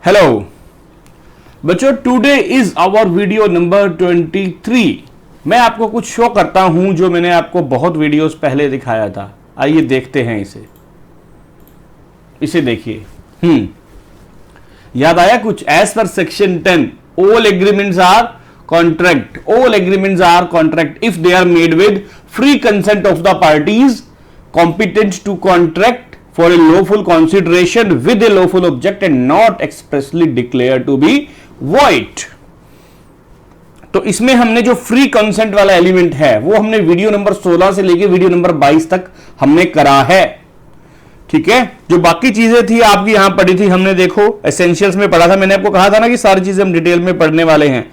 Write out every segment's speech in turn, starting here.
Hello बच्चों, today is our video number 23। मैं आपको कुछ शो करता हूं जो मैंने आपको बहुत वीडियोस पहले दिखाया था। आइए देखते हैं इसे देखिए। याद आया कुछ? As per section 10 all agreements are contract. All agreements are contract if they are made with free consent of the parties competent to contract for a lawful consideration with a lawful object and not expressly declared to be void। तो इसमें हमने जो free consent वाला element है वो हमने video number 16 से लेके वीडियो नंबर 22 तक हमने करा है। ठीक है, जो बाकी चीजें थी आपकी यहां पढ़ी थी हमने, देखो एसेंशियल्स में पढ़ा था। मैंने आपको कहा था ना कि सारी चीजें हम डिटेल में पढ़ने वाले हैं।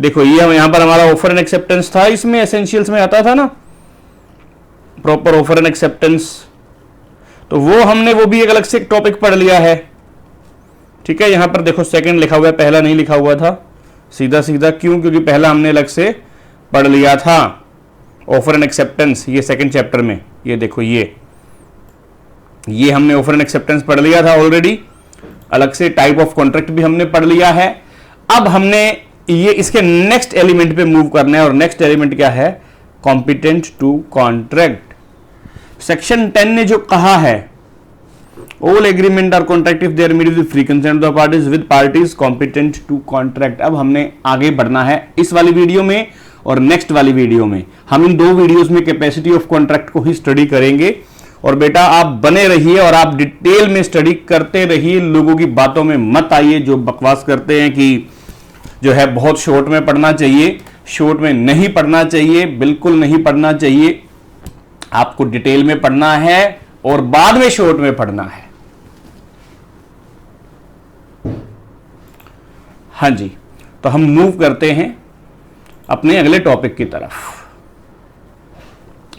देखो ये यहां पर हमारा ऑफर एंड एक्सेप्टेंस था, इसमें एसेंशियल्स में आता था ना प्रॉपर ऑफर एंड एक्सेप्टेंस, तो वो भी एक अलग से टॉपिक पढ़ लिया है। ठीक है, यहां पर देखो सेकंड लिखा हुआ है, पहला नहीं लिखा हुआ था सीधा सीधा। क्यों? क्योंकि पहला हमने अलग से पढ़ लिया था ऑफर एंड एक्सेप्टेंस, ये सेकंड चैप्टर में। ये देखो ये हमने ऑफर एंड एक्सेप्टेंस पढ़ लिया था ऑलरेडी, अलग से टाइप ऑफ कॉन्ट्रैक्ट भी हमने पढ़ लिया है। अब हमने ये इसके नेक्स्ट एलिमेंट पे मूव करना है, और नेक्स्ट एलिमेंट क्या है? Competent to contract. सेक्शन 10 ने जो कहा है all agreement are contract if they are made with free consent of the parties with parties competent to contract. अब हमने आगे बढ़ना है इस वाली वीडियो में और नेक्स्ट वाली वीडियो में। हम इन दो वीडियोस में कैपेसिटी ऑफ कॉन्ट्रैक्ट को ही स्टडी करेंगे। और बेटा आप बने रहिए और आप डिटेल में स्टडी करते रहिए, लोगों की बातों में मत आइए जो बकवास करते हैं कि जो है बहुत शॉर्ट में पढ़ना चाहिए। शॉर्ट में नहीं पढ़ना चाहिए, बिल्कुल नहीं पढ़ना चाहिए। आपको डिटेल में पढ़ना है और बाद में शॉर्ट में पढ़ना है। हां जी, तो हम मूव करते हैं अपने अगले टॉपिक की तरफ,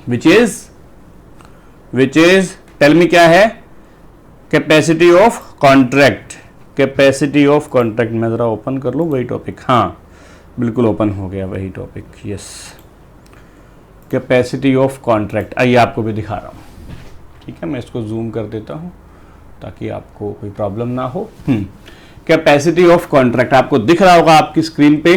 विच इज टेल मी क्या है? Capacity of contract. Capacity of contract मैं जरा ओपन कर लूं वही टॉपिक। हां बिल्कुल ओपन हो गया वही topic, yes. Capacity of contract, आइए आपको भी दिखा रहा हूं। ठीक है, मैं इसको जूम कर देता हूं ताकि आपको कोई प्रॉब्लम ना हो। कैपेसिटी ऑफ कॉन्ट्रैक्ट आपको दिख रहा होगा आपकी स्क्रीन पे।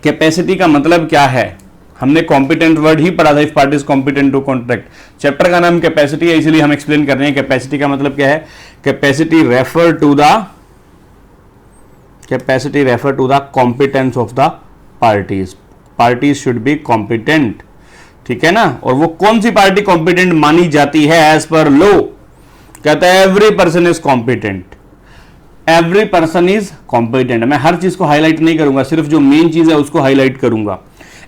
कैपेसिटी का मतलब क्या है? हमने कॉम्पिटेंट वर्ड ही पढ़ा था, if party is competent to contract. Chapter का नाम कैपेसिटी है, इसलिए हम एक्सप्लेन कर रहे हैं कैपेसिटी का मतलब क्या है। Capacity refer to the competence of the parties. Party should be competent. ठीक है ना, और वो कौन सी पार्टी कॉम्पिटेंट मानी जाती है एज पर लॉ? कहता है every person is competent. Every person is competent. मैं हर चीज को हाईलाइट नहीं करूंगा, सिर्फ जो मेन चीज है उसको हाईलाइट करूंगा।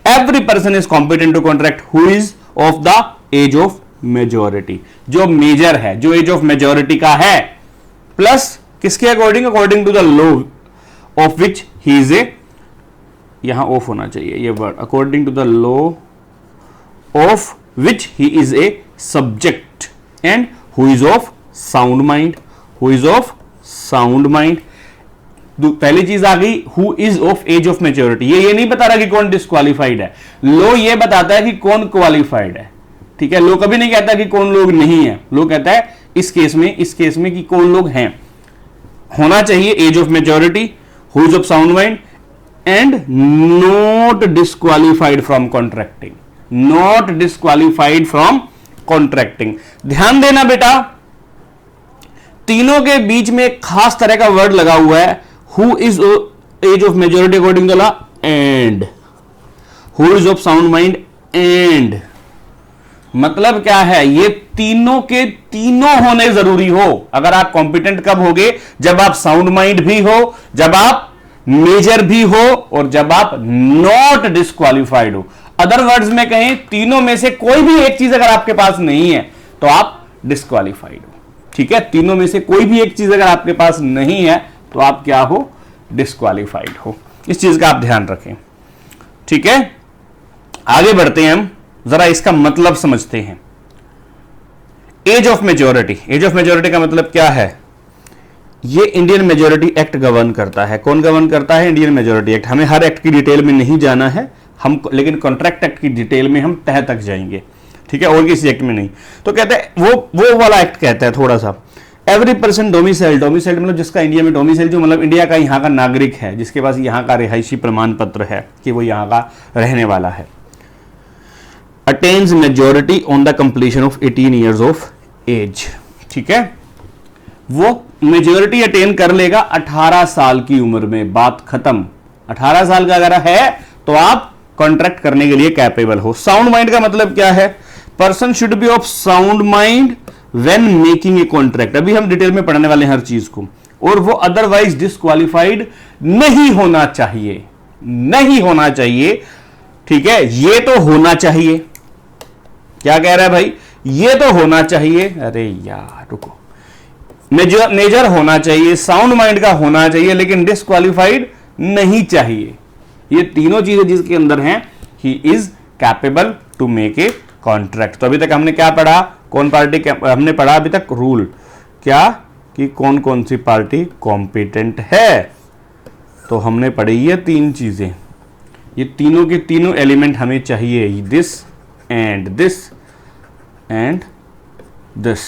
Every person is competent to contract who is of the age of majority. जो मेजर है, जो एज ऑफ मेजोरिटी का है, प्लस किसके according? According to the law of which he is a, यहां ऑफ होना चाहिए ये word, according to the law of which he is a subject and who is of sound mind. Who is of sound mind. पहली चीज आ गई, who is of age of maturity. ये नहीं बता रहा कि कौन डिस्क्वालिफाइड है, लॉ ये बताता है कि कौन क्वालिफाइड है। ठीक है, लॉ कभी नहीं कहता कि कौन लोग नहीं है, लॉ कहता है इस केस में कि कौन लोग हैं। होना चाहिए age of maturity, who is of sound mind and not disqualified from contracting. Not disqualified from contracting. ध्यान देना बेटा, तीनों के बीच में एक खास तरह का वर्ड लगा हुआ है, who is age of majority according to law and who is of sound mind and. मतलब क्या है? ये तीनों के तीनों होने जरूरी हो। अगर आप कॉम्पिटेंट कब होगे? जब आप साउंड माइंड भी हो, जब आप मेजर भी हो, और जब आप नॉट डिस्क्वालिफाइड हो। अदर वर्ड्स में कहें, तीनों में से कोई भी एक चीज अगर आपके पास नहीं है तो आप डिस्क्वालिफाइड हो। ठीक है, तीनों में से कोई भी एक चीज अगर आपके पास नहीं है तो आप क्या हो? डिस्क्वालिफाइड हो। इस चीज का आप ध्यान रखें। ठीक है, आगे बढ़ते हैं, हम जरा इसका मतलब समझते हैं। Age of majority. Age of majority का मतलब क्या है? ये इंडियन मेजोरिटी एक्ट गवर्न करता है। कौन गवर्न करता है? Indian majority act. हमें हर एक्ट की डिटेल में नहीं जाना है हम, लेकिन कॉन्ट्रैक्ट एक्ट की डिटेल में हम तह तक जाएंगे। ठीक है, और किसी एक्ट में नहीं। तो कहते हैं वो वाला एक्ट कहता है थोड़ा सा एवरी पर्सन डोमिसाइल, डोमिसाइल मतलब जिसका इंडिया में डोमिसाइल, जो मतलब इंडिया का यहाँ का नागरिक है, जिसके पास यहाँ का रिहायशी प्रमाण पत्र है कि वो यहाँ का रहने वाला है, attains majority on the completion of 18 years of age. ठीक है, वो मेजोरिटी अटेन कर लेगा 18 साल की उम्र में, बात खत्म। 18 साल का अगर है तो आप कॉन्ट्रैक्ट करने के लिए कैपेबल हो। साउंड माइंड का मतलब क्या है? Person should be of sound mind when making a contract. अभी हम डिटेल में पढ़ने वाले हैं हर चीज को। और वो अदरवाइज डिस्क्वालिफाइड नहीं होना चाहिए, नहीं होना चाहिए। ठीक है, ये तो होना चाहिए। क्या कह रहा है भाई? ये तो होना चाहिए। अरे यार रुको, मेजर होना चाहिए, साउंड माइंड का होना चाहिए, लेकिन डिस्क्वालिफाइड नहीं चाहिए। ये तीनों चीजें जिसके अंदर हैं, he is capable to make a contract. तो अभी तक हमने क्या पढ़ा? कौन पार्टी, हमने पढ़ा अभी तक रूल क्या कि कौन कौन सी पार्टी कॉम्पिटेंट है। तो हमने पढ़ी ये तीन चीजें, ये तीनों के तीनों एलिमेंट हमें चाहिए, this and this and this.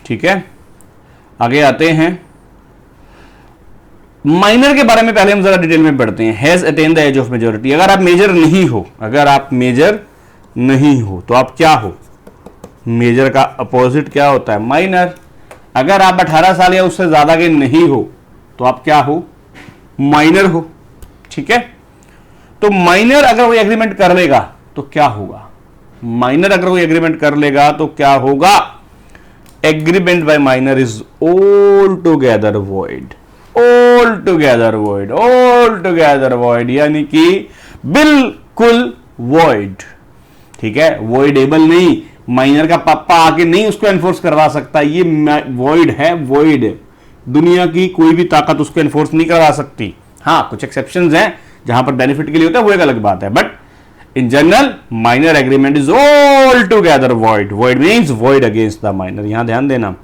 ठीक है, आगे आते हैं। माइनर के बारे में पहले हम जरा डिटेल में पढ़ते हैं। Has attain the age of majority. अगर आप मेजर नहीं हो, अगर आप मेजर नहीं हो तो आप क्या हो? मेजर का अपोजिट क्या होता है? माइनर। अगर आप 18 साल या उससे ज्यादा के नहीं हो तो आप क्या हो? माइनर हो। ठीक है, तो माइनर अगर वो एग्रीमेंट कर लेगा तो क्या होगा? माइनर अगर वो एग्रीमेंट कर लेगा तो क्या होगा? Agreement by minor is altogether void, altogether void, altogether void, यानी कि बिल्कुल वॉइड। ठीक है, वॉइडेबल नहीं, माइनर का पापा आके नहीं उसको एनफोर्स करवा सकता, ये वॉइड है, वॉइड। दुनिया की कोई भी ताकत उसको एनफोर्स नहीं करवा सकती। हाँ, कुछ एक्सेप्शंस हैं जहां पर बेनिफिट के लिए होता है, वो एक अलग बात है, but in general minor agreement is altogether void. Void means void against the minor. यहां ध्यान देना,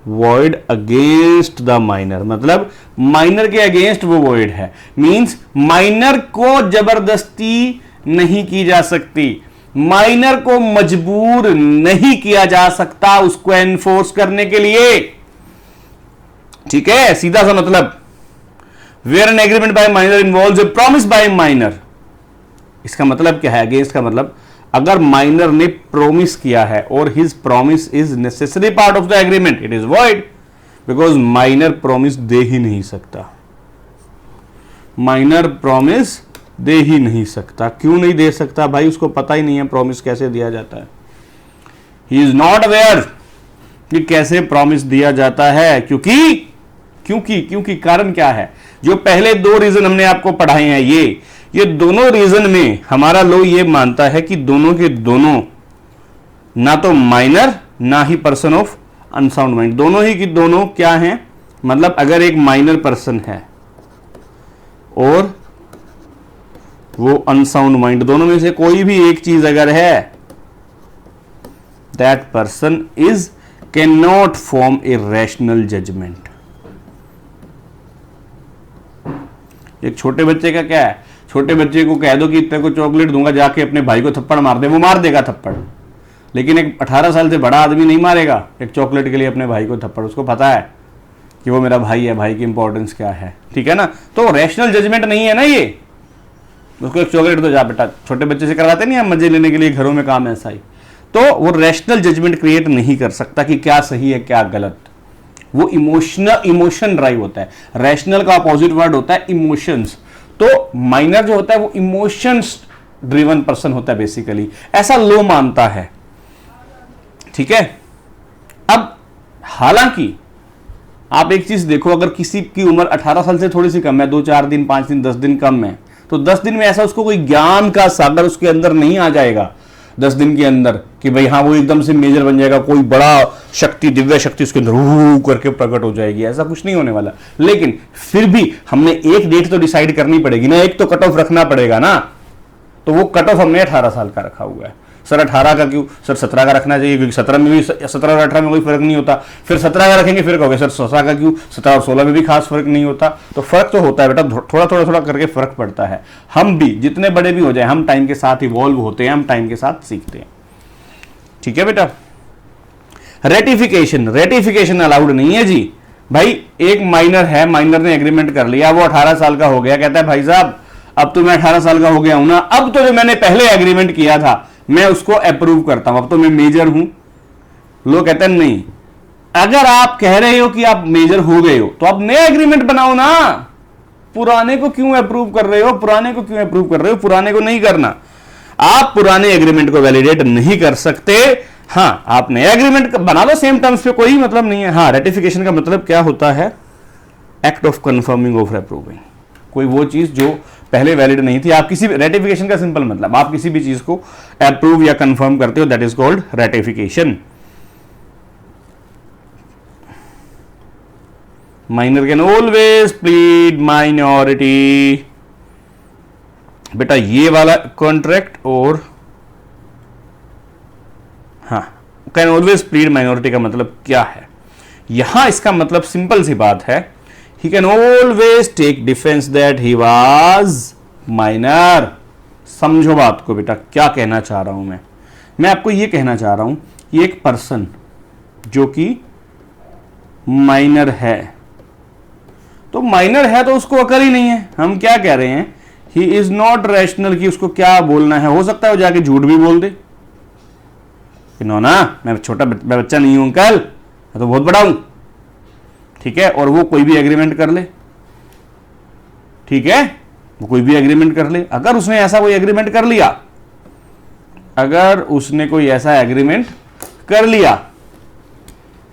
वॉइड अगेंस्ट द माइनर मतलब माइनर के अगेंस्ट वो वॉइड है। मींस माइनर को जबरदस्ती नहीं की जा सकती, माइनर को मजबूर नहीं किया जा सकता उसको एनफोर्स करने के लिए। ठीक है, सीधा सा मतलब, where an agreement by minor involves a promise by minor. इसका मतलब क्या है? अगेंस्ट का मतलब अगर माइनर ने प्रॉमिस किया है और his promise is necessary part of the agreement, it is void, because minor promise दे ही नहीं सकता। माइनर प्रॉमिस दे ही नहीं सकता। क्यों नहीं दे सकता भाई? उसको पता ही नहीं है प्रॉमिस कैसे दिया जाता है। ही इज नॉट अवेयर कि कैसे प्रॉमिस दिया जाता है। क्योंकि कारण क्या है? जो पहले दो रीजन हमने आपको पढ़ाए हैं, ये दोनों रीजन में हमारा लॉ ये मानता है कि दोनों के दोनों ना तो माइनर ना ही पर्सन ऑफ अनसाउंड माइंड, दोनों ही की दोनों क्या हैं? मतलब अगर एक माइनर पर्सन है और वो अनसाउंड माइंड, दोनों में से कोई भी एक चीज अगर है, that person is can not form a rational judgement. एक छोटे बच्चे का क्या है? छोटे बच्चे को कह दो कि तेरे को चॉकलेट दूंगा, जाके अपने भाई को थप्पड़ मार दे, वो मार देगा थप्पड़। लेकिन एक 18 साल से बड़ा आदमी नहीं मारेगा एक चॉकलेट के लिए अपने भाई को थप्पड़। उसको पता है कि वो मेरा भाई है, भाई की इंपॉर्टेंस क्या है। ठीक है ना, तो रैशनल जजमेंट नहीं है ना ये। उसको एक चॉकलेट तो जा बेटा, छोटे बच्चे से करवाते नहीं हम मजे लेने के लिए घरों में काम ऐसा ही। तो वो रैशनल जजमेंट क्रिएट नहीं कर सकता कि क्या सही है क्या गलत। वो इमोशन ड्राइव होता है। रैशनल का अपोजिट वर्ड होता है इमोशंस। तो माइनर जो होता है वो इमोशंस ड्रिवन पर्सन होता है बेसिकली, ऐसा लो मानता है। ठीक है, अब हालांकि आप एक चीज देखो, अगर किसी की उम्र 18 साल से थोड़ी सी कम है, 2-4 दिन 5 दिन 10 दिन कम है, तो 10 दिन में ऐसा उसको कोई ज्ञान का सागर उसके अंदर नहीं आ जाएगा 10 दिन के अंदर कि भाई हाँ वो एकदम से मेजर बन जाएगा, कोई बड़ा शक्ति, दिव्य शक्ति उसके अंदर करके प्रकट हो जाएगी, ऐसा कुछ नहीं होने वाला। लेकिन फिर भी हमने एक डेट तो डिसाइड करनी पड़ेगी ना, एक तो कट ऑफ रखना पड़ेगा ना। तो वो कट ऑफ हमने 18 साल का रखा हुआ है। सर 18 का क्यों, सर 17 का रखना चाहिए क्योंकि 17 में भी 17 और 18 में कोई फर्क नहीं होता। फिर 17 का रखेंगे फिर कहोगे सर 16 का क्यों, 17 और 16 में भी खास फर्क नहीं होता। तो फर्क तो होता है बेटा, थोड़ा थोड़ा थोड़ा करके फर्क पड़ता है। हम भी जितने बड़े भी हो जाए हम टाइम के साथ इवॉल्व होते हैं, हम टाइम के साथ सीखते हैं। ठीक है बेटा। रेटिफिकेशन, रेटिफिकेशन अलाउड नहीं है जी। भाई एक माइनर है, माइनर ने एग्रीमेंट कर लिया, वो 18 साल का हो गया, कहता है भाई साहब अब तो मैं 18 साल का हो गया हूं ना, अब तो जो मैंने पहले एग्रीमेंट किया था मैं उसको अप्रूव करता हूं, अब तो मैं मेजर हूं। लोग कहते हैं नहीं, अगर आप कह रहे हो कि आप मेजर हो गए हो तो आप नया एग्रीमेंट बनाओ ना, पुराने को क्यों अप्रूव कर रहे हो, पुराने को क्यों अप्रूव कर रहे हो, पुराने को नहीं करना। आप पुराने एग्रीमेंट को वैलिडेट नहीं कर सकते। हाँ, आप नया एग्रीमेंट बना लो सेम टर्म्स पे, कोई मतलब नहीं है। हाँ, रेटिफिकेशन का मतलब क्या होता है, act of confirming of approving, कोई वो चीज जो पहले वैलिड नहीं थी, आप किसी रेटिफिकेशन का सिंपल मतलब आप किसी भी चीज को अप्रूव या कंफर्म करते हो, that is called ratification. Minor can always plead minority. बेटा ये वाला कॉन्ट्रैक्ट और हाँ, कैन ऑलवेज प्लीड माइनॉरिटी का मतलब क्या है, यहां इसका मतलब सिंपल सी बात है, he can always take defence that he was minor. समझो बात को बेटा, क्या कहना चाह रहा हूं मैं आपको ये कहना चाह रहा हूं कि एक पर्सन जो कि माइनर है, तो माइनर है तो उसको अकल ही नहीं है। हम क्या कह रहे हैं, ही इज नॉट रैशनल, कि उसको क्या बोलना है, हो सकता है वो जाके झूठ भी बोल दे, नो ना मैं छोटा बच्चा नहीं हूं अंकल, मैं तो बहुत बड़ा हूं। ठीक है, और वो कोई भी एग्रीमेंट कर ले, ठीक है, वो कोई भी एग्रीमेंट कर ले। अगर उसने ऐसा कोई एग्रीमेंट कर लिया, अगर उसने कोई ऐसा एग्रीमेंट कर लिया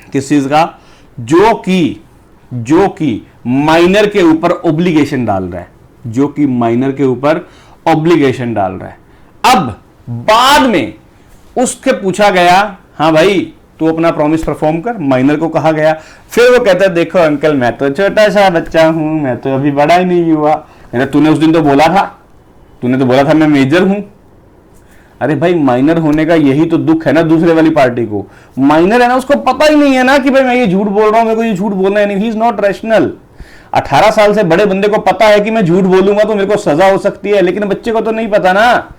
किस चीज का, जो कि माइनर के ऊपर ऑब्लिगेशन डाल रहा है, जो कि माइनर के ऊपर ऑब्लिगेशन डाल रहा है। अब बाद में उसके पूछा गया, हाँ भाई तू अपना प्रॉमिस परफॉर्म कर, माइनर को कहा गया, फिर वो कहता है देखो अंकल मैं तो छोटा सा बच्चा हूं, मैं तो अभी बड़ा ही नहीं हुआ। तूने उस दिन तो बोला था, तूने तो बोला था मैं मेजर हूं। अरे भाई माइनर होने का यही तो दुख है ना दूसरे वाली पार्टी को, माइनर है ना, उसको पता ही नहीं है ना कि भाई मैं ये झूठ बोल रहा हूं, मेरे को ये झूठ बोलना है नहीं, ही इज नॉट रैशनल। 18 साल से बड़े बंदे को पता है कि मैं झूठ बोलूंगा तो मेरे को सजा हो सकती है, लेकिन बच्चे को तो नहीं पता ना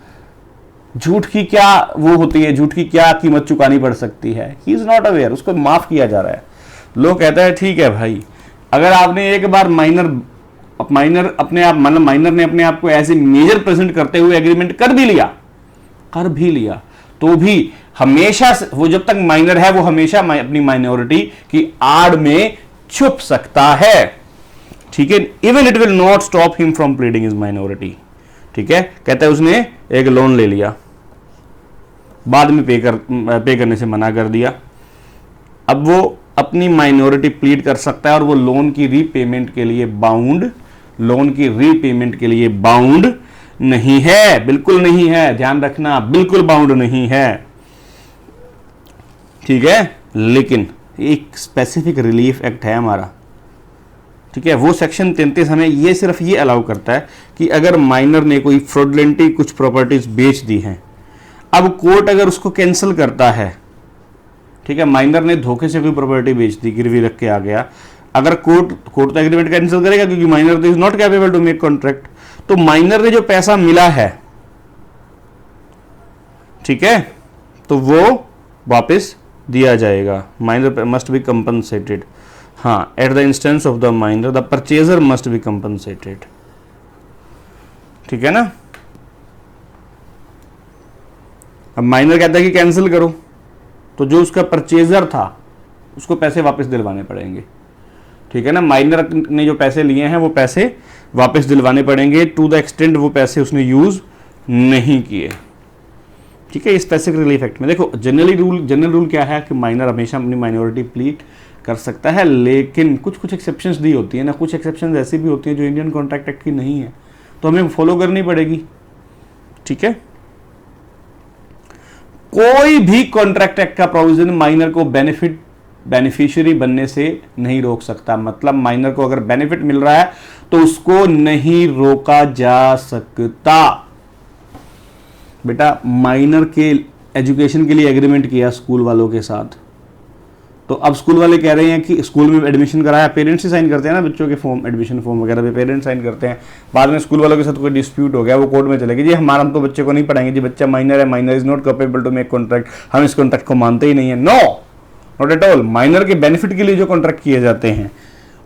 झूठ की क्या वो होती है, झूठ की क्या कीमत चुकानी पड़ सकती है। ही इज नॉट अवेयर, उसको माफ किया जा रहा है। लोग कहते हैं ठीक है भाई, अगर आपने एक बार माइनर अपने आप मतलब माइनर ने अपने आप को एज ए मेजर प्रेजेंट करते हुए एग्रीमेंट कर भी लिया तो भी हमेशा वो जब तक माइनर है वो हमेशा अपनी माइनॉरिटी की आड़ में छुप सकता है। ठीक है, even it will not stop him from pleading his minority. ठीक है, कहता है उसने एक लोन ले लिया, बाद में पे करने से मना कर दिया, अब वो अपनी माइनॉरिटी प्लीड कर सकता है और वो लोन की रीपेमेंट के लिए बाउंड नहीं है, बिल्कुल नहीं है, ध्यान रखना, बिल्कुल बाउंड नहीं है। ठीक है, लेकिन एक स्पेसिफिक रिलीफ एक्ट है हमारा। ठीक है, वो सेक्शन 33 हमें ये सिर्फ ये अलाउ करता है कि अगर माइनर ने कोई फ्रॉडलेंटली कुछ प्रॉपर्टीज बेच दी हैं, अब कोर्ट अगर उसको कैंसिल करता है, ठीक है, माइनर ने धोखे से कोई प्रॉपर्टी बेच दी, गिरवी रख के आ गया, अगर कोर्ट तो एग्रीमेंट कैंसिल करेगा क्योंकि minor is not capable to make contract, तो माइनर ने जो पैसा मिला है, ठीक है, तो वो वापस दिया जाएगा। Minor must be compensated. हाँ, at the instance of the minor the purchaser must be compensated. ठीक है ना। अब माइनर कहता है कि कैंसिल करो, तो जो उसका परचेजर था उसको पैसे वापस दिलवाने पड़ेंगे। ठीक है ना, माइनर ने जो पैसे लिए हैं वो पैसे वापस दिलवाने पड़ेंगे टू द एक्सटेंट वो पैसे उसने यूज नहीं किए। ठीक है, स्पेसिफिक रिलीफ एक्ट में देखो जनरल रूल क्या है कि माइनर हमेशा अपनी माइनॉरिटी प्लीड कर सकता है, लेकिन कुछ एक्सेप्शंस दी होती है ना, कुछ एक्सेप्शंस ऐसी भी होती है जो इंडियन कॉन्ट्रैक्ट एक्ट की नहीं है, तो हमें फॉलो करनी पड़ेगी। ठीक है, कोई भी कॉन्ट्रैक्ट एक्ट का प्रोविजन माइनर को बेनिफिशियरी बनने से नहीं रोक सकता। मतलब माइनर को अगर बेनिफिट मिल रहा है तो उसको नहीं रोका जा सकता। बेटा माइनर के एजुकेशन के लिए एग्रीमेंट किया स्कूल वालों के साथ, तो अब स्कूल वाले कह रहे हैं कि स्कूल में एडमिशन कराया, पेरेंट्स ही साइन करते हैं ना बच्चों के फॉर्म, एडमिशन फॉर्म वगैरह पे पेरेंट्स साइन करते हैं। बाद में स्कूल वालों के साथ कोई डिस्प्यूट हो गया, वो कोर्ट में चले गए, जी हम तो बच्चे को नहीं पढ़ाएंगे जी, बच्चा माइनर है, minor is not capable to make contract, हम इस कॉन्ट्रैक्ट को मानते ही नहीं है। No, not at all. Minor के बेनिफिट के लिए जो कॉन्ट्रैक्ट किए जाते हैं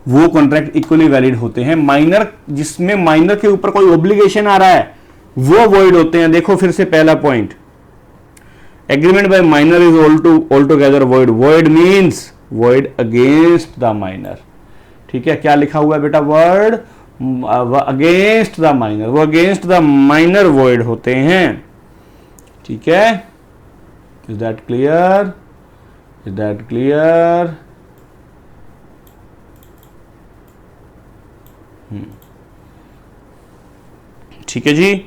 वो कॉन्ट्रैक्ट इक्वली वैलिड होते हैं। माइनर जिसमें माइनर के ऊपर कोई ऑब्लिगेशन आ रहा है वो वॉइड होते हैं। देखो फिर से पहला point, agreement by minor is altogether void. Void means void against the minor. ठीक है, क्या लिखा हुआ है बेटा, वर्ड अगेंस्ट द माइनर, वो अगेंस्ट द माइनर वॉइड होते हैं। ठीक है, is that clear, is that clear? ठीक है जी।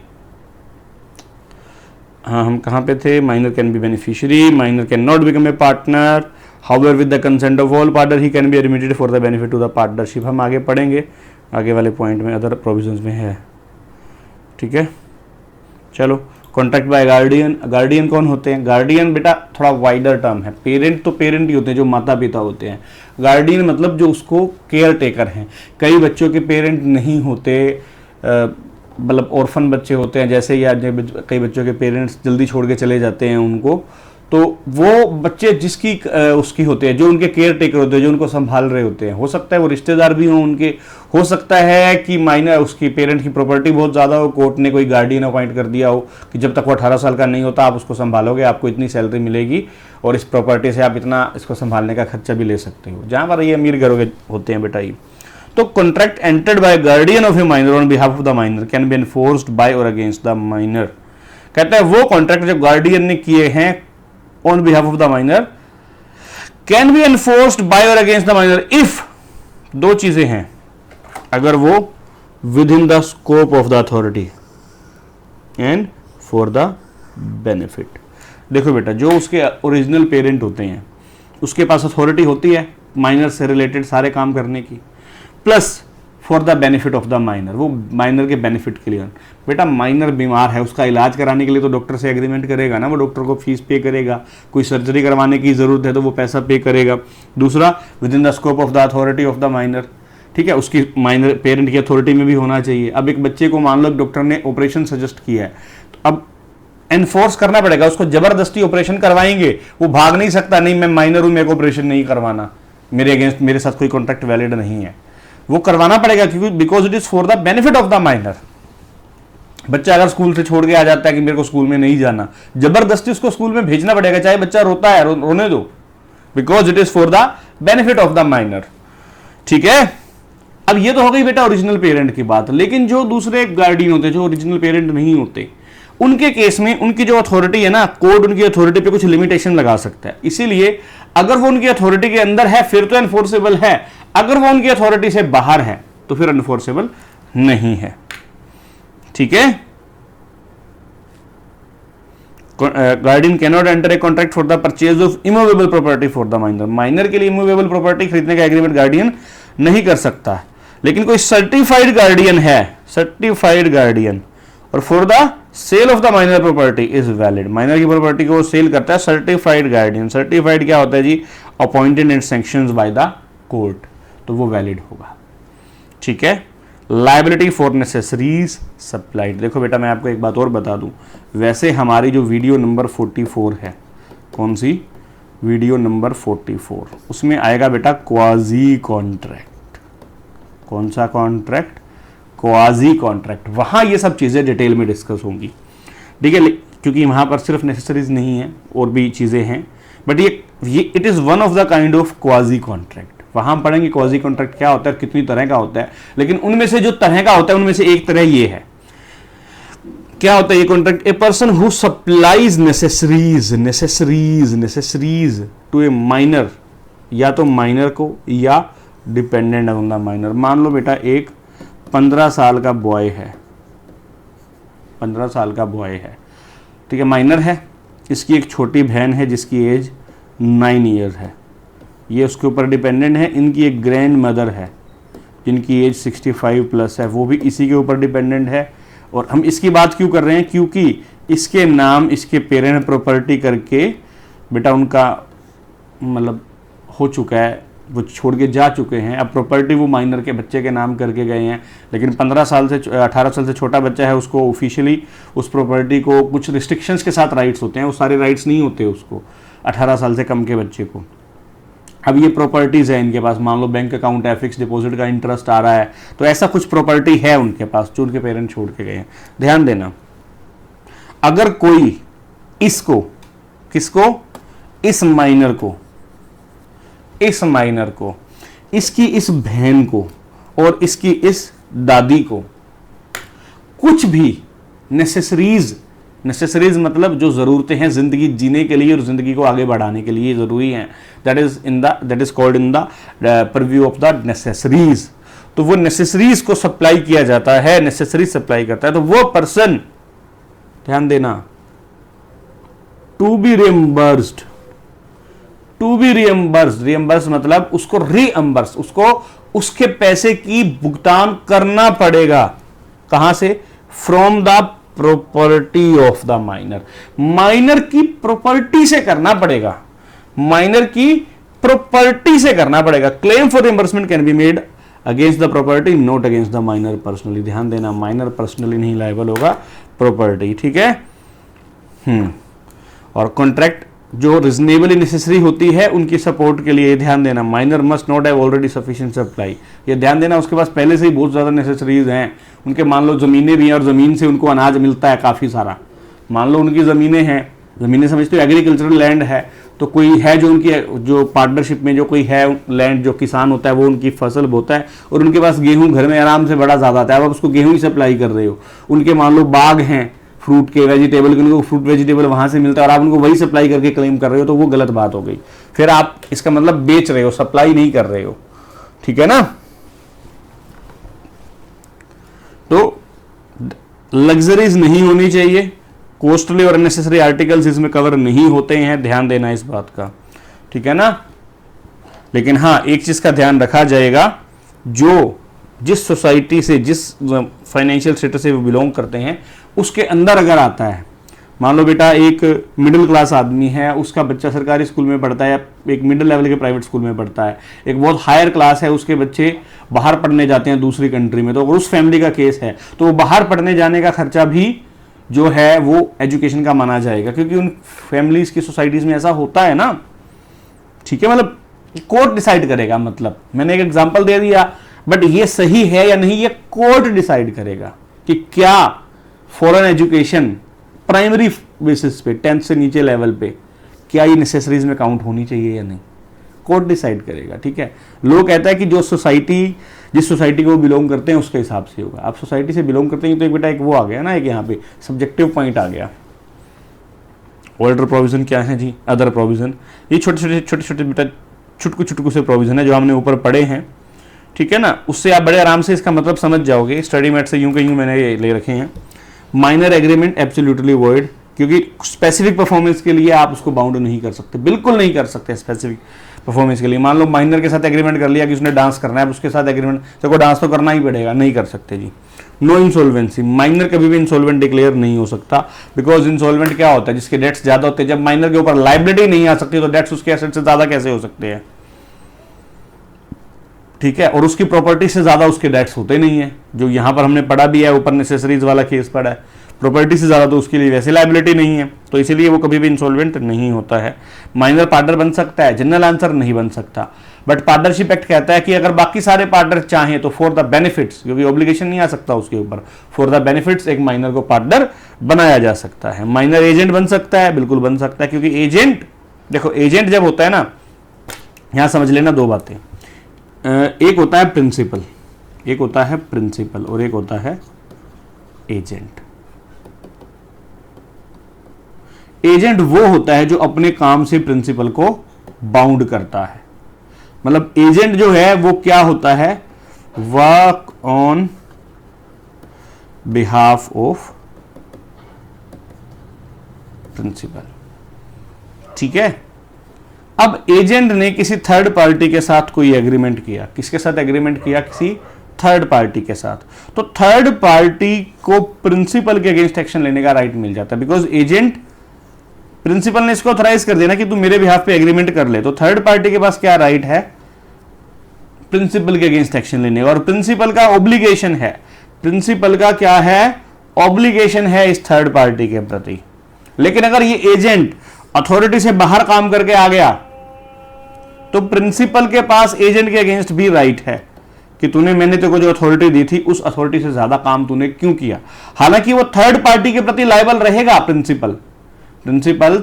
हाँ, हम कहाँ पे थे? Minor can be beneficiary, minor can not become a partner, however with the consent of all partner he can be admitted for the benefit to the partnership. हम आगे पढ़ेंगे, आगे वाले पॉइंट में अदर प्रोविजंस में है। ठीक है, चलो। कॉन्ट्रैक्ट बाय गार्डियन, गार्डियन कौन होते हैं? गार्डियन बेटा थोड़ा वाइडर टर्म है। पेरेंट तो पेरेंट ही होते हैं, जो माता पिता होते हैं। गार्डियन मतलब जो उसको केयर टेकर हैं। कई बच्चों के पेरेंट नहीं होते, मतलब ऑर्फन बच्चे होते हैं जैसे, या कई बच्चों के पेरेंट्स जल्दी छोड़ के चले जाते हैं उनको, तो वो बच्चे जिसकी उसकी होते हैं, जो उनके केयर टेकर होते हैं, जो उनको संभाल रहे होते हैं। हो सकता है वो रिश्तेदार भी हों उनके, हो सकता है कि माइनर उसकी पेरेंट की प्रॉपर्टी बहुत ज़्यादा हो, कोर्ट ने कोई गार्डियन अपॉइंट कर दिया हो कि जब तक वो 18 साल का नहीं होता आप उसको संभालोगे, आपको इतनी सैलरी मिलेगी और इस प्रॉपर्टी से आप इतना इसको संभालने का खर्चा भी ले सकते हो। जहाँ पर ये अमीर घरों के होते हैं बेटा ये। तो contract entered by guardian of a minor on behalf of the minor can be enforced by और अगेंस्ट द माइनर। कहते हैं वो कॉन्ट्रैक्ट जो गार्डियन ने किए हैं on behalf of the minor can be enforced by और अगेंस्ट द माइनर इफ, दो चीजें हैं, अगर वो within the scope of the authority and for the benefit. देखो बेटा, जो उसके ओरिजिनल पेरेंट होते हैं उसके पास अथॉरिटी होती है माइनर से रिलेटेड सारे काम करने की, plus for the benefit of the minor, वो माइनर के बेनिफिट के लिए। बेटा माइनर बीमार है, उसका इलाज कराने के लिए तो डॉक्टर से एग्रीमेंट करेगा ना, वो डॉक्टर को फीस पे करेगा, कोई सर्जरी करवाने की जरूरत है तो वो पैसा पे करेगा। दूसरा, with in the scope of the authority of the minor. ठीक है, उसकी माइनर पेरेंट की अथॉरिटी में भी होना चाहिए। अब एक बच्चे को मान लो डॉक्टर ने ऑपरेशन सजेस्ट किया है, तो अब एनफोर्स करना पड़ेगा, उसको जबरदस्ती ऑपरेशन करवाएंगे, वो भाग नहीं सकता, नहीं मैं माइनर हूं, मेरे को ऑपरेशन नहीं करवाना, मेरे अगेंस्ट मेरे साथ कोई कॉन्ट्रैक्ट वैलिड नहीं है, वो करवाना पड़ेगा क्योंकि because it is for the benefit of the minor. बच्चा अगर स्कूल से छोड़ के आ जाता है कि मेरे को स्कूल में नहीं जाना, जबरदस्ती उसको स्कूल में भेजना पड़ेगा, चाहे बच्चा रोता है रोने दो, because it is for the benefit of the minor. ठीक है, अब ये तो हो गई बेटा ओरिजिनल पेरेंट की बात। लेकिन जो दूसरे गार्डियन होते हैं, जो ओरिजिनल पेरेंट नहीं होते, उनके केस में उनकी जो अथॉरिटी है ना, कोर्ट उनकी अथॉरिटी पे कुछ लिमिटेशन लगा सकता है। इसीलिए अगर वो उनकी अथॉरिटी के अंदर है फिर तो एनफोर्सेबल है, अगर वो उनकी अथॉरिटी से बाहर है तो फिर एनफोर्सेबल नहीं है। ठीक है, guardian can not enter a contract for the purchase of immovable property for the minor. Minor के लिए इमूवेबल प्रॉपर्टी खरीदने का एग्रीमेंट गार्डियन नहीं कर सकता। लेकिन कोई सर्टिफाइड गार्डियन है, सर्टिफाइड गार्डियन, और for the sale of the minor property is valid, minor की प्रॉपर्टी को सेल करता है सर्टिफाइड गार्डियन। सर्टिफाइड क्या होता है जी? Appointed and sanctioned by the court, तो वो वैलिड होगा। ठीक है, लायबिलिटी फॉर नेसेसरीज सप्लाइड। देखो बेटा मैं आपको एक बात और बता दूं, वैसे हमारी जो वीडियो नंबर 44 है, कौन सी वीडियो नंबर 44, उसमें आएगा बेटा क्वाजी कॉन्ट्रैक्ट। कौन सा कॉन्ट्रैक्ट? Quasi contract. वहां ये सब चीजें डिटेल में डिस्कस होंगी। ठीक है, क्योंकि वहां पर सिर्फ नेसेसरीज नहीं है और भी चीजें हैं, बट ये it is one of the kind of quasi contract. वहां हम पढ़ेंगे क्वाजी कॉन्ट्रैक्ट क्या होता है, कितनी तरह का होता है। लेकिन उनमें से जो तरह का होता है उनमें से एक तरह ये है, क्या होता है ये contract? A person who supplies necessaries to a minor, या तो माइनर को या डिपेंडेंट ऑन द माइनर। मान लो बेटा एक 15 साल का बॉय है, 15 साल का बॉय है, ठीक है, माइनर है। इसकी एक छोटी बहन है जिसकी एज 9 ईयर है, ये उसके ऊपर डिपेंडेंट है। इनकी एक ग्रैंड मदर है जिनकी एज 65 प्लस है, वो भी इसी के ऊपर डिपेंडेंट है। और हम इसकी बात क्यों कर रहे हैं, क्योंकि इसके नाम इसके पेरेंट प्रॉपर्टी करके बेटा उनका मतलब हो चुका है, वो छोड़ के जा चुके हैं। अब प्रॉपर्टी वो माइनर के बच्चे के नाम करके गए हैं, लेकिन 18 साल से छोटा बच्चा है, उसको ऑफिशियली उस प्रॉपर्टी को कुछ रिस्ट्रिक्शंस के साथ राइट्स होते हैं, वो सारे राइट्स नहीं होते उसको 18 साल से कम के बच्चे को। अब ये प्रॉपर्टीज़ है इनके पास, मान लो बैंक अकाउंट है, फिक्स डिपॉजिट का इंटरेस्ट आ रहा है, तो ऐसा कुछ प्रॉपर्टी है उनके पास जो उनके पेरेंट्स छोड़ के गए हैं। ध्यान देना, अगर कोई इसको, किसको, इस माइनर को, इसकी इस बहन को और इसकी इस दादी को कुछ भी नेसेसरीज मतलब जो जरूरतें हैं जिंदगी जीने के लिए और जिंदगी को आगे बढ़ाने के लिए जरूरी हैं, that is called in the purview of the necessaries. तो वो नेसेसरीज को सप्लाई किया जाता है, नेसेसरीज सप्लाई करता है, तो वो पर्सन, ध्यान देना, टू बी रिएम्बर्स्ड मतलब उसको रीअम्बर्स, उसको उसके पैसे की भुगतान करना पड़ेगा। कहां से? From the property of the minor की प्रॉपर्टी से करना पड़ेगा, claim for reimbursement can be made against the property, not against the minor personally. ध्यान देना, माइनर पर्सनली नहीं लायबल होगा, प्रॉपर्टी, ठीक है। और कॉन्ट्रैक्ट जो रिजनेबली नेसेसरी होती है उनकी सपोर्ट के लिए, ध्यान देना, minor must not have already sufficient supply. ये ध्यान देना, उसके पास पहले से ही बहुत ज़्यादा नेसेसरीज हैं, उनके मान लो ज़मीनें भी हैं और ज़मीन से उनको अनाज मिलता है काफ़ी सारा। मान लो उनकी ज़मीनें हैं, ज़मीनें समझते हो एग्रीकल्चरल लैंड है, तो कोई है जो उनकी जो पार्टनरशिप में जो कोई है लैंड, जो किसान होता है वो उनकी फसल बोता है और उनके पास गेहूँ घर में आराम से बड़ा ज़्यादा आता है, अब उसको गेहूँ ही सप्लाई कर रहे हो। उनके मान लो बाग हैं फ्रूट के, वेजिटेबल के, उनको फ्रूट वेजिटेबल वहां से मिलता है और आप उनको वही सप्लाई करके क्लेम कर रहे हो, तो वो गलत बात हो गई। फिर आप इसका मतलब बेच रहे हो, सप्लाई नहीं कर रहे हो, ठीक है ना। तो लग्जरीज नहीं होनी चाहिए, कॉस्टली और अननेसेसरी आर्टिकल्स इसमें कवर नहीं होते हैं, ध्यान देना इस बात का, ठीक है ना। लेकिन हाँ, एक चीज का ध्यान रखा जाएगा, जो जिस सोसाइटी से, जिस फाइनेंशियल स्टेटस से वो बिलोंग करते हैं उसके अंदर अगर आता है, मान लो बेटा एक मिडिल क्लास आदमी है, उसका बच्चा सरकारी स्कूल में पढ़ता है, एक मिडिल लेवल के प्राइवेट स्कूल में पढ़ता है, एक बहुत हायर क्लास है, उसके बच्चे बाहर पढ़ने जाते हैं दूसरी कंट्री में, तो अगर उस फैमिली का केस है तो वो बाहर पढ़ने जाने का खर्चा भी जो है वो एजुकेशन का माना जाएगा, क्योंकि उन फैमिलीज की सोसाइटीज में ऐसा होता है ना, ठीक है। मतलब कोर्ट डिसाइड करेगा, मतलब मैंने एक एग्जाम्पल दे दिया, बट ये सही है या नहीं ये कोर्ट डिसाइड करेगा कि क्या फॉरेन एजुकेशन प्राइमरी बेसिस पे 10th से नीचे लेवल पे क्या ये नेसेसरीज में काउंट होनी चाहिए या नहीं, कोर्ट डिसाइड करेगा, ठीक है। लोग कहता है कि जो सोसाइटी, जिस सोसाइटी को बिलोंग करते हैं उसके हिसाब से होगा। आप सोसाइटी से बिलोंग करते हैं तो एक बेटा एक वो आ गया ना, एक यहाँ पे सब्जेक्टिव पॉइंट आ गया। ऑर्डर प्रोविजन क्या है जी? अदर प्रोविजन, ये छोटे छोटे बेटा छुटकू से प्रोविजन है जो हमने ऊपर पढ़े हैं, ठीक है ना। उससे आप बड़े आराम से इसका मतलब समझ जाओगे। स्टडी मेट से यूं के यूं मैंने ये ले रखे हैं। माइनर एग्रीमेंट एब्सोल्युटली वॉइड, क्योंकि स्पेसिफिक परफॉर्मेंस के लिए आप उसको बाउंड नहीं कर सकते, बिल्कुल नहीं कर सकते स्पेसिफिक परफॉर्मेंस के लिए। मान लो माइनर के साथ एग्रीमेंट कर लिया कि उसने डांस करना है, उसके साथ एग्रीमेंट, तो डांस तो करना ही पड़ेगा, नहीं कर सकते जी। नो इंसॉल्वेंसी, माइनर कभी भी इंसॉल्वेंट डिक्लेयर नहीं हो सकता, बिकॉज इंसॉल्वेंट क्या होता है? जिसके डेट्स ज्यादा होते हैं। जब माइनर के ऊपर लाइबिलिटी नहीं आ सकती तो डेट्स उसके एसेट से ज्यादा कैसे हो सकते हैं, ठीक है। और उसकी प्रॉपर्टी से ज्यादा उसके डेट्स होते नहीं है, जो यहां पर हमने पढ़ा भी है, ऊपर नेसेसरीज वाला केस पढ़ा है। प्रॉपर्टी से ज्यादा तो उसके लिए वैसे लाइबिलिटी नहीं है, तो इसीलिए वो कभी भी इंसॉल्वेंट नहीं होता है। माइनर पार्टनर बन सकता है, जनरल आंसर नहीं बन सकता, बट पार्टनरशिप एक्ट कहता है कि अगर बाकी सारे पार्टनर चाहें तो फॉर द बेनिफिट्स, क्योंकि ऑब्लिगेशन नहीं आ सकता उसके ऊपर, फॉर द बेनिफिट्स एक माइनर को पार्टनर बनाया जा सकता है। माइनर एजेंट बन सकता है, बिल्कुल बन सकता है, क्योंकि एजेंट, देखो एजेंट जब होता है ना, यहां समझ लेना दो बातें, एक होता है प्रिंसिपल, एक होता है प्रिंसिपल और एक होता है एजेंट। एजेंट वो होता है जो अपने काम से प्रिंसिपल को बाउंड करता है। मतलब एजेंट जो है वो क्या होता है? Work on behalf of principal, ठीक है। अब एजेंट ने किसी थर्ड पार्टी के साथ कोई एग्रीमेंट किया, किसके साथ एग्रीमेंट किया? किसी थर्ड पार्टी के साथ, तो थर्ड पार्टी को प्रिंसिपल के अगेंस्ट एक्शन लेने का राइट मिल जाता है, बिकॉज एजेंट, प्रिंसिपल ने इसको ऑथराइज कर देना कि तू मेरे बिहाफ पे एग्रीमेंट कर ले, तो थर्ड पार्टी के पास क्या राइट है, प्रिंसिपल के अगेंस्ट एक्शन लेने का। और प्रिंसिपल का ऑब्लिगेशन है, प्रिंसिपल का क्या है, ऑब्लिगेशन है इस थर्ड पार्टी के प्रति। लेकिन अगर ये एजेंट अथॉरिटी से बाहर काम करके आ गया तो प्रिंसिपल के पास एजेंट के अगेंस्ट भी राइट है कि तूने, मैंने तेरे को जो अथॉरिटी दी थी उस अथॉरिटी से ज्यादा काम तूने क्यों किया। हालांकि वो थर्ड पार्टी के प्रति लायबल रहेगा, प्रिंसिपल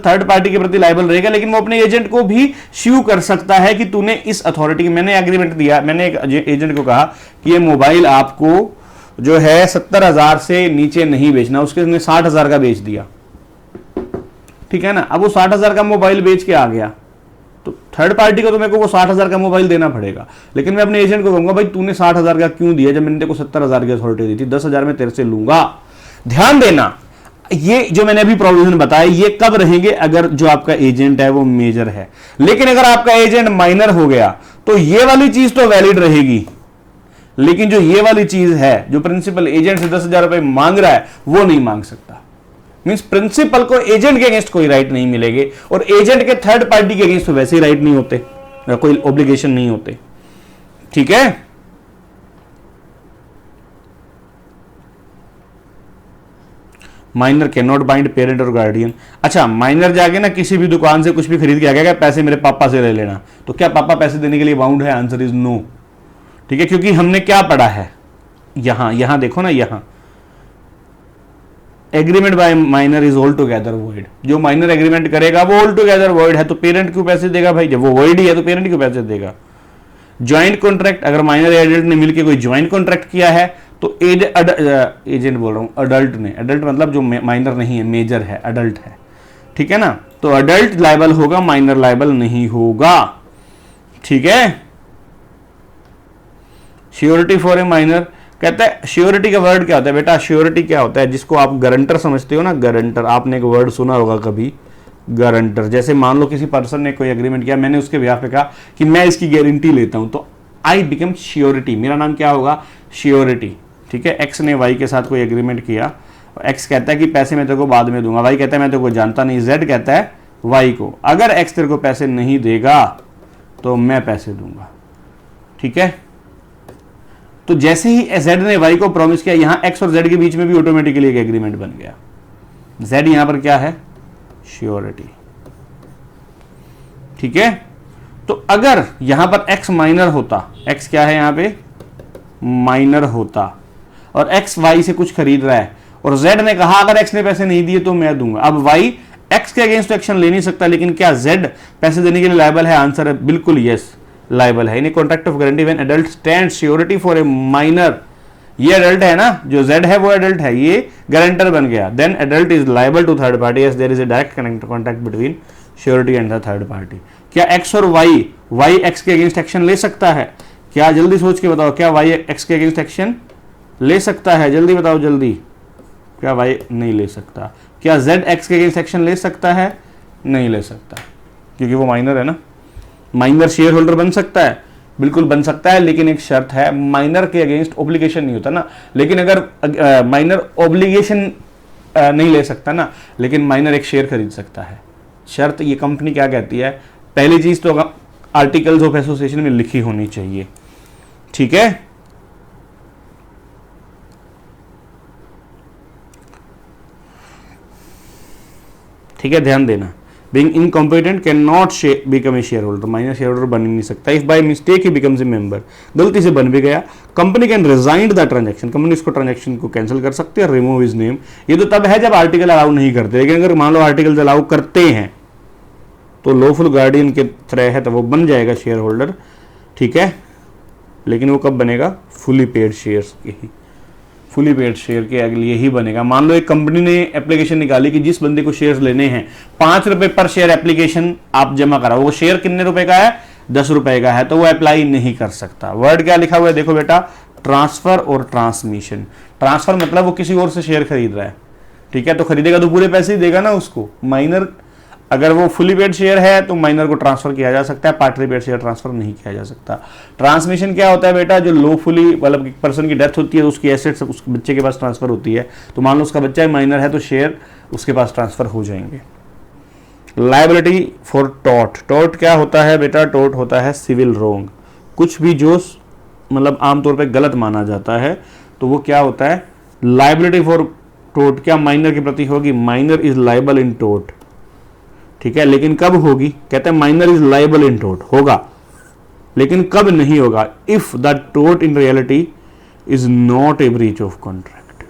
थर्ड पार्टी के प्रति लायबल रहेगा, लेकिन वो अपने एजेंट को भी स्यू कर सकता है कि तूने इस अथॉरिटी, मैंने एग्रीमेंट दिया, मैंने एक एजेंट को कहा कि ये मोबाइल आपको जो है 70,000 से नीचे नहीं बेचना, उसके उसने 60,000 का बेच दिया, ठीक है ना। अब वो 60,000 का मोबाइल बेच के आ गया तो थर्ड पार्टी को तो मेरे को वो 60,000 का मोबाइल देना पड़ेगा, लेकिन मैं अपने एजेंट को कहूंगा भाई तूने 60,000 का क्यों दिया जब मैंने तेरे को 70,000 की अथॉरिटी दी थी, 10,000 में तेरे से लूंगा। ध्यान देना, ये जो मैंने अभी प्रोविजन बताया ये कब रहेंगे, अगर जो आपका एजेंट है वो मेजर है। लेकिन अगर आपका एजेंट माइनर हो गया तो ये वाली चीज तो वैलिड रहेगी, लेकिन जो ये वाली चीज है, जो प्रिंसिपल एजेंट से 10,000 रुपए मांग रहा है वो नहीं मांग सकता। मींस प्रिंसिपल को एजेंट के अगेंस्ट कोई राइट नहीं मिलेगी, और एजेंट के थर्ड पार्टी के अगेंस्ट तो वैसे ही राइट नहीं होते, कोई ऑब्लिगेशन नहीं होते, ठीक है। Minor can not bind parent और गार्डियन। अच्छा, माइनर जाके ना किसी भी दुकान से कुछ भी खरीद के आ गया, पैसे मेरे पापा से ले लेना, तो क्या पापा पैसे देने के लिए बाउंड है? आंसर इज नो, ठीक है, क्योंकि हमने क्या पढ़ा है, यहां देखो ना, यहां agreement by minor is altogether void. जो माइनर एग्रीमेंट करेगा वो ऑल टुगेदर वॉइड है, तो पेरेंट क्यों पैसे देगा भाई? जब वो वॉइड ही है तो पेरेंट क्यों पैसे देगा? ज्वाइंट कॉन्ट्रैक्ट, अगर माइनर एडल्ट ने मिलकर कोई ज्वाइंट कॉन्ट्रैक्ट किया है तो एजेंट बोल रहा हूं, अडल्ट ने, अडल्ट मतलब जो माइनर नहीं है, मेजर है, अडल्ट है, ठीक है ना, तो अडल्ट लायबल होगा, माइनर लायबल नहीं होगा, ठीक है। श्योरिटी फॉर ए माइनर, कहता है श्योरिटी का वर्ड क्या होता है बेटा? श्योरिटी क्या होता है? जिसको आप गारंटर समझते हो ना, गारंटर, आपने एक वर्ड सुना होगा कभी, गारंटर। जैसे मान लो किसी पर्सन ने कोई एग्रीमेंट किया, मैंने उसके बिहाफ पे कहा कि मैं इसकी गारंटी लेता हूं, तो आई बिकम श्योरिटी, मेरा नाम क्या होगा? श्योरिटी, ठीक है। एक्स ने वाई के साथ कोई एग्रीमेंट किया, एक्स कहता है कि पैसे मैं तेरे को बाद में दूंगा, वाई कहता है मैं तेरे को जानता नहीं, जेड कहता है वाई को, अगर एक्स तेरे को पैसे नहीं देगा तो मैं पैसे दूंगा, ठीक है। तो जैसे ही जेड ने वाई को प्रॉमिस किया, यहां एक्स और जेड के बीच में भी ऑटोमेटिकली एक एग्रीमेंट बन गया। जेड यहां पर क्या है? श्योरिटी, ठीक है। तो अगर यहां पर एक्स माइनर होता, एक्स क्या है यहां पे? माइनर होता, और एक्स वाई से कुछ खरीद रहा है और जेड ने कहा अगर एक्स ने पैसे नहीं दिए तो मैं दूंगा। अब वाई एक्स के अगेंस्ट एक्शन ले नहीं सकता, लेकिन क्या जेड पैसे देने के लिए लायबल है? आंसर है बिल्कुल यस, लायबल है। इन contract of guarantee when adult stand surety for a minor, ये एडल्ट है ना, जो जेड है वो एडल्ट है, ये गारंटर बन गया, then adult is liable to third party as there is a direct contract between surety and the third party. क्या एक्स और वाई एक्स के अगेंस्ट एक्शन ले सकता है? क्या, जल्दी सोच के बताओ, क्या वाई एक्स के अगेंस्ट एक्शन ले सकता है? जल्दी बताओ जल्दी, क्या वाई नहीं ले सकता? क्या जेड एक्स के अगेंस्ट एक्शन ले सकता है? नहीं ले सकता, क्योंकि वो माइनर है ना। माइनर शेयर होल्डर बन सकता है, बिल्कुल बन सकता है, लेकिन एक शर्त है, माइनर के अगेंस्ट ऑब्लिगेशन नहीं होता ना। लेकिन अगर माइनर ऑब्लिगेशन नहीं ले सकता ना, लेकिन माइनर एक शेयर खरीद सकता है। शर्त ये कंपनी क्या कहती है? पहली चीज तो आर्टिकल्स ऑफ एसोसिएशन में लिखी होनी चाहिए, ठीक है। ठीक है, ध्यान देना। Being incompetent cannot become a shareholder, minor share holder बन ही नहीं सकता। If by mistake he becomes a member, गलती से बन भी गया, company can resign the transaction, company इसको ट्रांजेक्शन को कैंसिल कर सकती है, रिमूव हिज नेम। ये तो तब है जब आर्टिकल अलाउ नहीं करते, लेकिन अगर मान लो आर्टिकल अलाउ करते हैं तो लॉफुल गार्डियन के तरह है तो वो बन जाएगा शेयर होल्डर, ठीक है। लेकिन वो कब बनेगा? फुली पेड शेयर्स के ही, फुली पेड शेयर के लिए ही बनेगा। मान लो एक कंपनी ने एप्लीकेशन निकाली कि जिस बंदे को शेयर्स लेने हैं 5 रुपए पर शेयर एप्लीकेशन आप जमा कराओ, वो शेयर कितने रुपए का है? 10 रुपए का है, तो वो अप्लाई नहीं कर सकता। वर्ड क्या लिखा हुआ है देखो बेटा, ट्रांसफर और ट्रांसमिशन। ट्रांसफर मतलब वो किसी और से शेयर खरीद रहा है, ठीक है, तो खरीदेगा तो पूरे पैसे ही देगा ना उसको। माइनर अगर वो फुली पेड शेयर है तो माइनर को ट्रांसफर किया जा सकता है, पार्टली पेड शेयर ट्रांसफर नहीं किया जा सकता। ट्रांसमिशन क्या होता है बेटा, जो लॉफुली मतलब एक पर्सन की डेथ होती है तो उसकी एसेट्स उस बच्चे के पास ट्रांसफर होती है, तो मान लो उसका बच्चा माइनर है तो शेयर उसके पास ट्रांसफर हो जाएंगे। लायबिलिटी फॉर टॉर्ट, टॉर्ट क्या होता है बेटा, टॉर्ट होता है सिविल रॉन्ग, कुछ भी जो मतलब आमतौर पे गलत माना जाता है तो वो क्या होता है, लायबिलिटी फॉर टॉर्ट क्या माइनर के प्रति होगी, minor is liable in tort, ठीक है, लेकिन कब होगी, कहते हैं minor is liable in tort, होगा लेकिन कब नहीं होगा, if the tort in reality is not a breach of contract,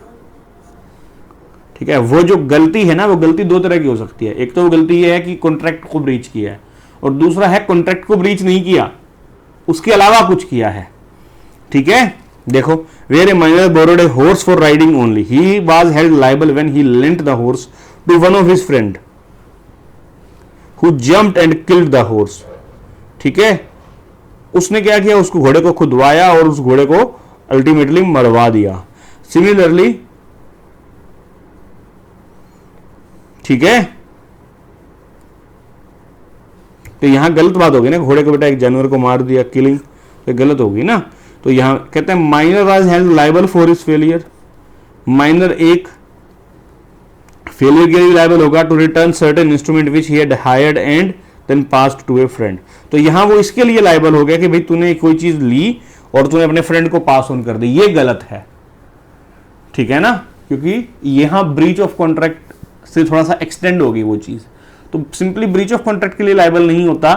ठीक है। वो जो गलती है ना, वो गलती दो तरह की हो सकती है, एक तो वो गलती ये है कि कॉन्ट्रैक्ट को ब्रीच किया है, और दूसरा है कॉन्ट्रैक्ट को ब्रीच नहीं किया, उसके अलावा कुछ किया है, ठीक है। देखो, where a minor borrowed a horse for riding only, he was held liable when he lent the horse to one of his friend who jumped and killed the horse, ठीक है। उसने क्या किया, उसको घोड़े को खुदवाया और उस घोड़े को अल्टीमेटली मरवा दिया। सिमिलरली, ठीक है, तो यहां गलत बात होगी ना, घोड़े को बेटा एक जानवर को मार दिया, किलिंग, तो गलत होगी ना। तो यहां कहते हैं minor was held liable for his failure, minor एक फेलियर के लिए लायबल होगा to return certain instrument which he had hired and then passed to a friend, तो यहां वो इसके लिए लायबल हो गया कि भाई तूने कोई चीज ली और तूने अपने फ्रेंड को पास ऑन कर दी, ये गलत है, ठीक है ना, क्योंकि यहां ब्रीच ऑफ कॉन्ट्रैक्ट से थोड़ा सा एक्सटेंड होगी वो चीज। तो सिंपली ब्रीच ऑफ कॉन्ट्रैक्ट के लिए लायबल नहीं होता,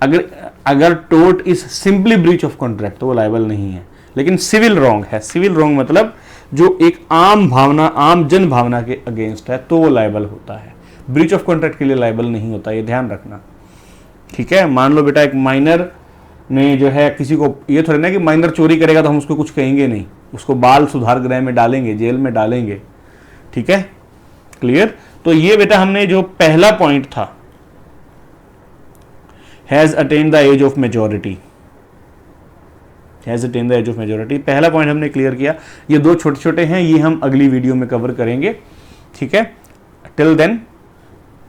अगर tort is simply breach of contract तो वो लायबल नहीं है, लेकिन सिविल रॉन्ग है, सिविल रॉन्ग मतलब जो एक आम भावना, आम जन भावना के अगेंस्ट है तो वो लायबल होता है, ब्रीच ऑफ कॉन्ट्रैक्ट के लिए लायबल नहीं होता, ये ध्यान रखना, ठीक है। मान लो बेटा एक माइनर ने जो है किसी को, ये थोड़ी ना कि माइनर चोरी करेगा तो हम उसको कुछ कहेंगे नहीं, उसको बाल सुधार गृह में डालेंगे, जेल में डालेंगे, ठीक है, क्लियर। तो ये बेटा हमने जो पहला पॉइंट था, has attend the age of majority, has attend the age of majority, पहला पॉइंट हमने क्लियर किया। ये दो छोटे छोटे हैं, ये हम अगली वीडियो में कवर करेंगे, ठीक है। Till then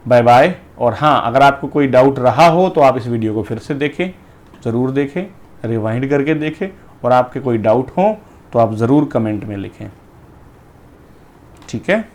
bye bye. और हाँ, अगर आपको कोई डाउट रहा हो तो आप इस वीडियो को फिर से देखें, ज़रूर देखें, रिवाइंड करके देखें, और आपके कोई डाउट हो तो आप ज़रूर कमेंट में लिखें, ठीक है।